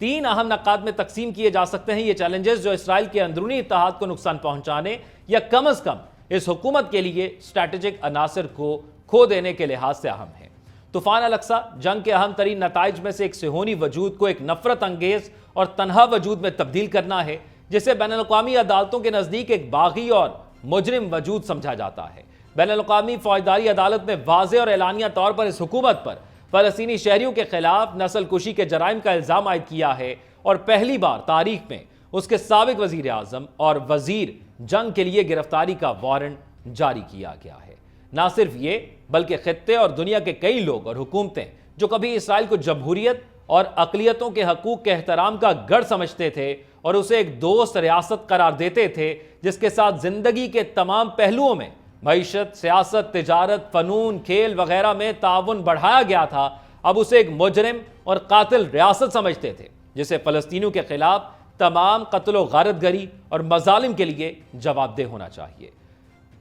3 اہم نقاط میں تقسیم کیے جا سکتے ہیں یہ چیلنجز جو اسرائیل کے اندرونی اتحاد کو نقصان پہنچانے یا کم از کم اس حکومت کے لیے اسٹریٹجک عناصر کو کھو دینے کے لحاظ سے اہم ہیں۔ طوفان الاقصی جنگ کے اہم ترین نتائج میں سے ایک صہیونی وجود کو ایک نفرت انگیز اور تنہا وجود میں تبدیل کرنا ہے، جسے بین الاقوامی عدالتوں کے نزدیک ایک باغی اور مجرم وجود سمجھا جاتا ہے۔ بین الاقوامی فوجداری عدالت نے واضح اور اعلانیہ طور پر اس حکومت پر فلسطینی شہریوں کے خلاف نسل کشی کے جرائم کا الزام عائد کیا ہے، اور پہلی بار تاریخ میں اس کے سابق وزیر اعظم اور وزیر جنگ کے لیے گرفتاری کا وارنٹ جاری کیا گیا ہے۔ نہ صرف یہ بلکہ خطے اور دنیا کے کئی لوگ اور حکومتیں جو کبھی اسرائیل کو جمہوریت اور اقلیتوں کے حقوق کے احترام کا گڑھ سمجھتے تھے اور اسے ایک دوست ریاست قرار دیتے تھے جس کے ساتھ زندگی کے تمام پہلوؤں میں معیشت، سیاست، تجارت، فنون، کھیل وغیرہ میں تعاون بڑھایا گیا تھا، اب اسے ایک مجرم اور قاتل ریاست سمجھتے تھے جسے فلسطینیوں کے خلاف تمام قتل و غارت گری اور مظالم کے لیے جواب دہ ہونا چاہیے۔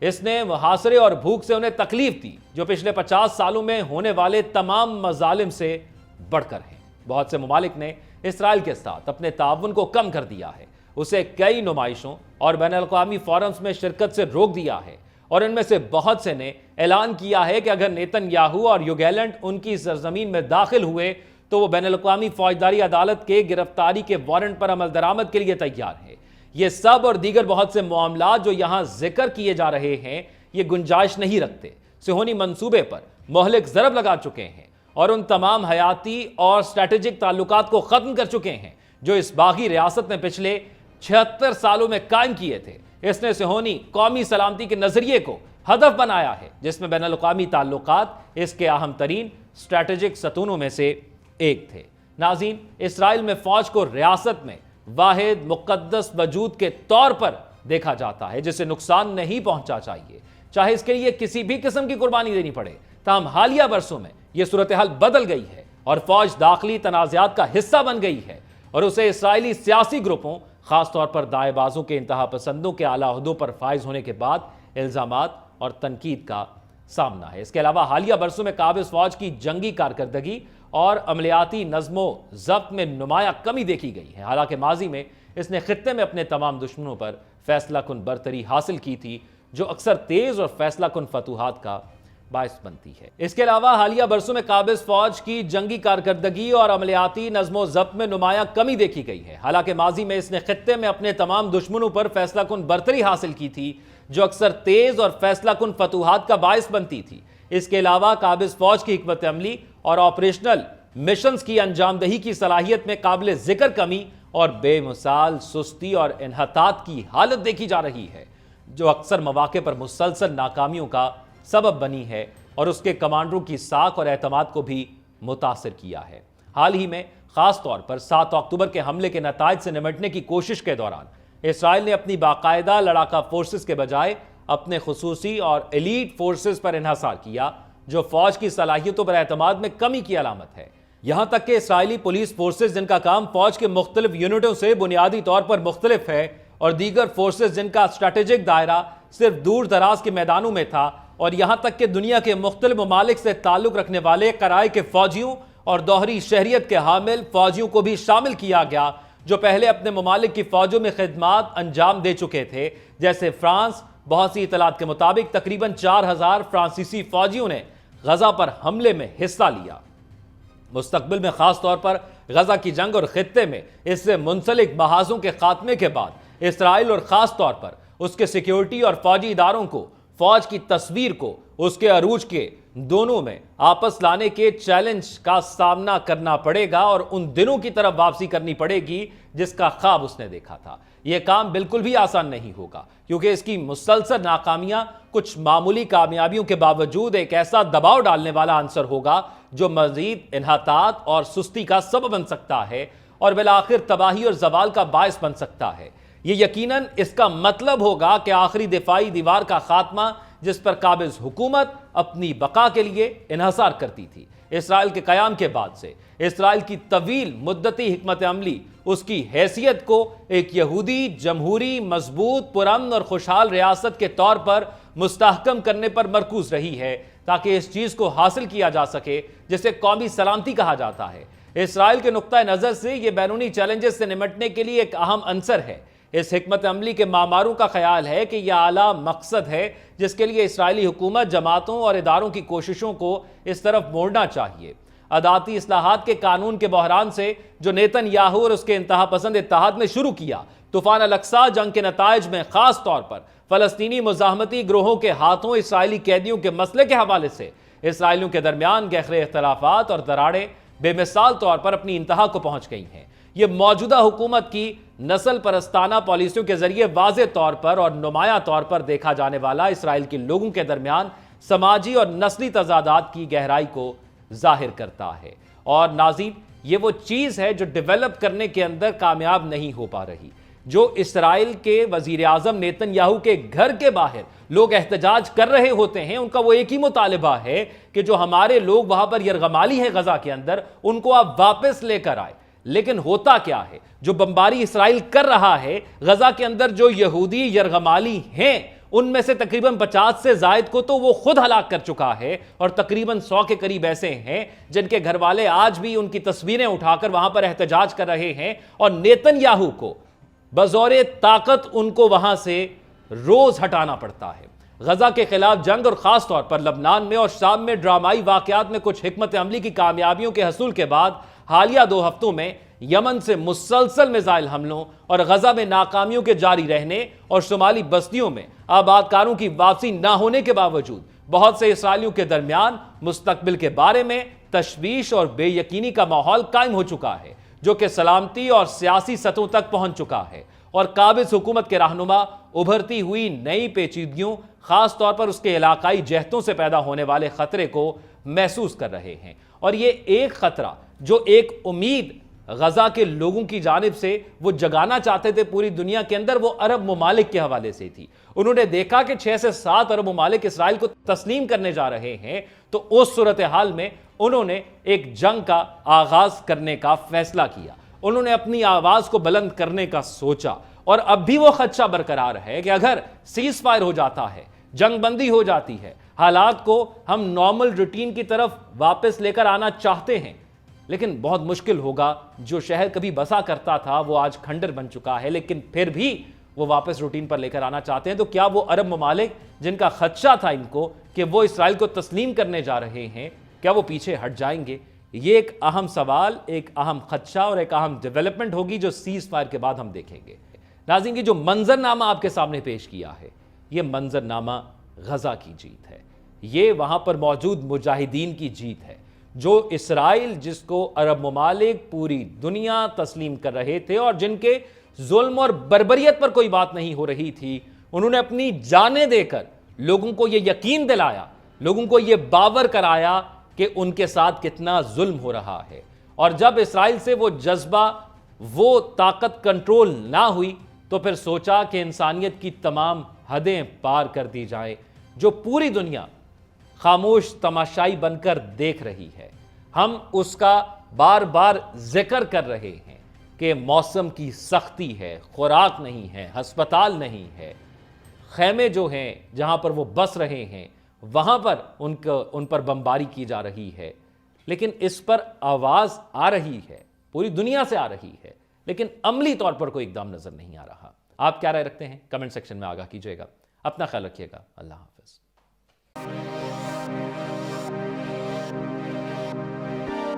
اس نے محاصرے اور بھوک سے انہیں تکلیف دی جو پچھلے 50 سالوں میں ہونے والے تمام مظالم سے بڑھ کر ہیں۔ بہت سے ممالک نے اسرائیل کے ساتھ اپنے تعاون کو کم کر دیا ہے، اسے کئی نمائشوں اور بین الاقوامی فورمز میں شرکت سے روک دیا ہے، اور ان میں سے بہت سے نے اعلان کیا ہے کہ اگر نیتن یاہو اور یوگیلنڈ ان کی سرزمین میں داخل ہوئے تو وہ بین الاقوامی فوجداری عدالت کے گرفتاری کے وارنٹ پر عمل درآمد کے لیے تیار ہے۔ یہ سب اور دیگر بہت سے معاملات جو یہاں ذکر کیے جا رہے ہیں یہ گنجائش نہیں رکھتے، صہیونی منصوبے پر مہلک ضرب لگا چکے ہیں اور ان تمام حیاتی اور اسٹریٹجک تعلقات کو ختم کر چکے ہیں جو اس باغی ریاست نے پچھلے 76 سالوں میں قائم کیے تھے۔ اس نے صہیونی قومی سلامتی کے نظریے کو ہدف بنایا ہے جس میں بین الاقوامی تعلقات اس کے اہم ترین اسٹریٹجک ستونوں میں سے ایک تھے۔ ناظرین، اسرائیل میں فوج کو ریاست میں واحد مقدس وجود کے طور پر دیکھا جاتا ہے جسے نقصان نہیں پہنچا چاہیے، چاہے اس کے لیے کسی بھی قسم کی قربانی دینی پڑے۔ تاہم حالیہ برسوں میں یہ صورتحال بدل گئی ہے اور فوج داخلی تنازعات کا حصہ بن گئی ہے، اور اسے اسرائیلی سیاسی گروپوں خاص طور پر دائیں بازوں کے انتہا پسندوں کے اعلیٰ عہدوں پر فائز ہونے کے بعد الزامات اور تنقید کا سامنا ہے۔ اس کے علاوہ حالیہ برسوں میں قابض فوج کی جنگی کارکردگی اور عملیاتی نظم و ضبط میں نمایاں کمی دیکھی گئی ہے، حالانکہ ماضی میں اس نے خطے میں اپنے تمام دشمنوں پر فیصلہ کن برتری حاصل کی تھی جو اکثر تیز اور فیصلہ کن فتوحات کا باعث بنتی ہے۔ اس کے علاوہ حالیہ برسوں میں قابض فوج کی جنگی کارکردگی اور عملیاتی نظم و ضبط میں نمایاں کمی دیکھی گئی ہے، حالانکہ ماضی میں اس نے خطے میں اپنے تمام دشمنوں پر فیصلہ کن برتری حاصل کی تھی جو اکثر تیز اور فیصلہ کن فتوحات کا باعث بنتی تھی۔ اس کے علاوہ قابض فوج کی حکمت عملی اور آپریشنل مشنز کی انجام دہی کی صلاحیت میں قابل ذکر کمی اور بے مثال سستی اور انحطاط کی حالت دیکھی جا رہی ہے جو اکثر مواقع پر مسلسل ناکامیوں کا سبب بنی ہے اور اس کے کمانڈروں کی ساکھ اور اعتماد کو بھی متاثر کیا ہے۔ حال ہی میں خاص طور پر 7 اکتوبر کے حملے کے نتائج سے نمٹنے کی کوشش کے دوران اسرائیل نے اپنی باقاعدہ لڑاکا فورسز کے بجائے اپنے خصوصی اور ایلیٹ فورسز پر انحصار کیا جو فوج کی صلاحیتوں پر اعتماد میں کمی کی علامت ہے۔ یہاں تک کہ اسرائیلی پولیس فورسز جن کا کام فوج کے مختلف یونٹوں سے بنیادی طور پر مختلف ہے اور دیگر فورسز جن کا اسٹریٹجک دائرہ صرف دور دراز کے میدانوں میں تھا، اور یہاں تک کہ دنیا کے مختلف ممالک سے تعلق رکھنے والے قرائے کے فوجیوں اور دوہری شہریت کے حامل فوجیوں کو بھی شامل کیا گیا جو پہلے اپنے ممالک کی فوجوں میں خدمات انجام دے چکے تھے، جیسے فرانس۔ بہت سی اطلاعات کے مطابق تقریباً 4000 فرانسیسی فوجیوں نے غزہ پر حملے میں حصہ لیا۔ مستقبل میں خاص طور پر غزہ کی جنگ اور خطے میں اس سے منسلک محاذوں کے خاتمے کے بعد اسرائیل اور خاص طور پر اس کے سیکیورٹی اور فوجی اداروں کو فوج کی تصویر کو اس کے عروج کے دونوں میں آپس لانے کے چیلنج کا سامنا کرنا پڑے گا اور ان دنوں کی طرف واپسی کرنی پڑے گی جس کا خواب اس نے دیکھا تھا۔ یہ کام بالکل بھی آسان نہیں ہوگا کیونکہ اس کی مسلسل ناکامیاں کچھ معمولی کامیابیوں کے باوجود ایک ایسا دباؤ ڈالنے والا عنصر ہوگا جو مزید انحطاط اور سستی کا سبب بن سکتا ہے اور بالآخر تباہی اور زوال کا باعث بن سکتا ہے۔ یہ یقیناً اس کا مطلب ہوگا کہ آخری دفاعی دیوار کا خاتمہ جس پر قابض حکومت اپنی بقا کے لیے انحصار کرتی تھی۔ اسرائیل کے قیام کے بعد سے اسرائیل کی طویل مدتی حکمت عملی اس کی حیثیت کو ایک یہودی جمہوری مضبوط پرامن اور خوشحال ریاست کے طور پر مستحکم کرنے پر مرکوز رہی ہے تاکہ اس چیز کو حاصل کیا جا سکے جسے قومی سلامتی کہا جاتا ہے۔ اسرائیل کے نقطہ نظر سے یہ بیرونی چیلنجز سے نمٹنے کے لیے ایک اہم عنصر ہے۔ اس حکمت عملی کے معماروں کا خیال ہے کہ یہ اعلیٰ مقصد ہے جس کے لیے اسرائیلی حکومت جماعتوں اور اداروں کی کوششوں کو اس طرف موڑنا چاہیے۔ عدالتی اصلاحات کے قانون کے بحران سے جو نیتن یاہو اور اس کے انتہا پسند اتحاد نے شروع کیا، طوفان الاقصی جنگ کے نتائج میں خاص طور پر فلسطینی مزاحمتی گروہوں کے ہاتھوں اسرائیلی قیدیوں کے مسئلے کے حوالے سے اسرائیلیوں کے درمیان گہرے اختلافات اور دراڑیں بے مثال طور پر اپنی انتہا کو پہنچ گئی ہیں۔ یہ موجودہ حکومت کی نسل پرستانہ پالیسیوں کے ذریعے واضح طور پر اور نمایاں طور پر دیکھا جانے والا اسرائیل کے لوگوں کے درمیان سماجی اور نسلی تضادات کی گہرائی کو ظاہر کرتا ہے۔ اور ناظرین، یہ وہ چیز ہے جو ڈیولپ کرنے کے اندر کامیاب نہیں ہو پا رہی۔ جو اسرائیل کے وزیر اعظم نیتن یاہو کے گھر کے باہر لوگ احتجاج کر رہے ہوتے ہیں، ان کا وہ ایک ہی مطالبہ ہے کہ جو ہمارے لوگ وہاں پر یرغمالی ہیں غزہ کے اندر، ان کو آپ واپس لے کر آئے۔ لیکن ہوتا کیا ہے؟ جو بمباری اسرائیل کر رہا ہے، غزہ کے اندر جو یہودی یرغمالی ہیں ان میں سے تقریباً 50 سے زائد کو تو وہ خود ہلاک کر چکا ہے، اور تقریباً 100 کے قریب ایسے ہیں جن کے گھر والے آج بھی ان کی تصویریں اٹھا کر وہاں پر احتجاج کر رہے ہیں، اور نیتن یاہو کو بزور طاقت ان کو وہاں سے روز ہٹانا پڑتا ہے۔ غزہ کے خلاف جنگ اور خاص طور پر لبنان میں اور شام میں ڈرامائی واقعات میں کچھ حکمت عملی کی کامیابیوں کے حصول کے بعد حالیہ 2 ہفتوں میں یمن سے مسلسل میزائل حملوں اور غزہ میں ناکامیوں کے جاری رہنے اور شمالی بستیوں میں آباد کاروں کی واپسی نہ ہونے کے باوجود بہت سے اسرائیلیوں کے درمیان مستقبل کے بارے میں تشویش اور بے یقینی کا ماحول قائم ہو چکا ہے، جو کہ سلامتی اور سیاسی سطحوں تک پہنچ چکا ہے، اور قابض حکومت کے رہنما ابھرتی ہوئی نئی پیچیدگیوں، خاص طور پر اس کے علاقائی جہتوں سے پیدا ہونے والے خطرے کو محسوس کر رہے ہیں۔ اور یہ ایک خطرہ جو ایک امید غزہ کے لوگوں کی جانب سے وہ جگانا چاہتے تھے پوری دنیا کے اندر، وہ عرب ممالک کے حوالے سے تھی۔ انہوں نے دیکھا کہ 6 سے 7 عرب ممالک اسرائیل کو تسلیم کرنے جا رہے ہیں، تو اس صورتحال میں انہوں نے ایک جنگ کا آغاز کرنے کا فیصلہ کیا۔ انہوں نے اپنی آواز کو بلند کرنے کا سوچا، اور اب بھی وہ خدشہ برقرار ہے کہ اگر سیز فائر ہو جاتا ہے، جنگ بندی ہو جاتی ہے، حالات کو ہم نارمل روٹین کی طرف واپس لے کر آنا چاہتے ہیں، لیکن بہت مشکل ہوگا۔ جو شہر کبھی بسا کرتا تھا وہ آج کھنڈر بن چکا ہے، لیکن پھر بھی وہ واپس روٹین پر لے کر آنا چاہتے ہیں۔ تو کیا وہ عرب ممالک جن کا خدشہ تھا ان کو کہ وہ اسرائیل کو تسلیم کرنے جا رہے ہیں، کیا وہ پیچھے ہٹ جائیں گے؟ یہ ایک اہم سوال، ایک اہم خدشہ اور ایک اہم ڈیولپمنٹ ہوگی جو سیز فائر کے بعد ہم دیکھیں گے۔ ناظرین، کی جو منظرنامہ آپ کے سامنے پیش کیا ہے، یہ منظرنامہ غزہ کی جیت ہے، یہ وہاں پر موجود مجاہدین کی جیت ہے، جو اسرائیل جس کو عرب ممالک پوری دنیا تسلیم کر رہے تھے اور جن کے ظلم اور بربریت پر کوئی بات نہیں ہو رہی تھی، انہوں نے اپنی جانیں دے کر لوگوں کو یہ یقین دلایا، لوگوں کو یہ باور کرایا کہ ان کے ساتھ کتنا ظلم ہو رہا ہے۔ اور جب اسرائیل سے وہ جذبہ، وہ طاقت کنٹرول نہ ہوئی، تو پھر سوچا کہ انسانیت کی تمام حدیں پار کر دی جائیں، جو پوری دنیا خاموش تماشائی بن کر دیکھ رہی ہے۔ ہم اس کا بار بار ذکر کر رہے ہیں کہ موسم کی سختی ہے، خوراک نہیں ہے، ہسپتال نہیں ہے، خیمے جو ہیں جہاں پر وہ بس رہے ہیں وہاں پر ان پر بمباری کی جا رہی ہے، لیکن اس پر آواز آ رہی ہے، پوری دنیا سے آ رہی ہے، لیکن عملی طور پر کوئی اقدام نظر نہیں آ رہا۔ آپ کیا رائے رکھتے ہیں؟ کمنٹ سیکشن میں آگاہ کیجئے گا۔ اپنا خیال رکھیے گا۔ اللہ حافظ۔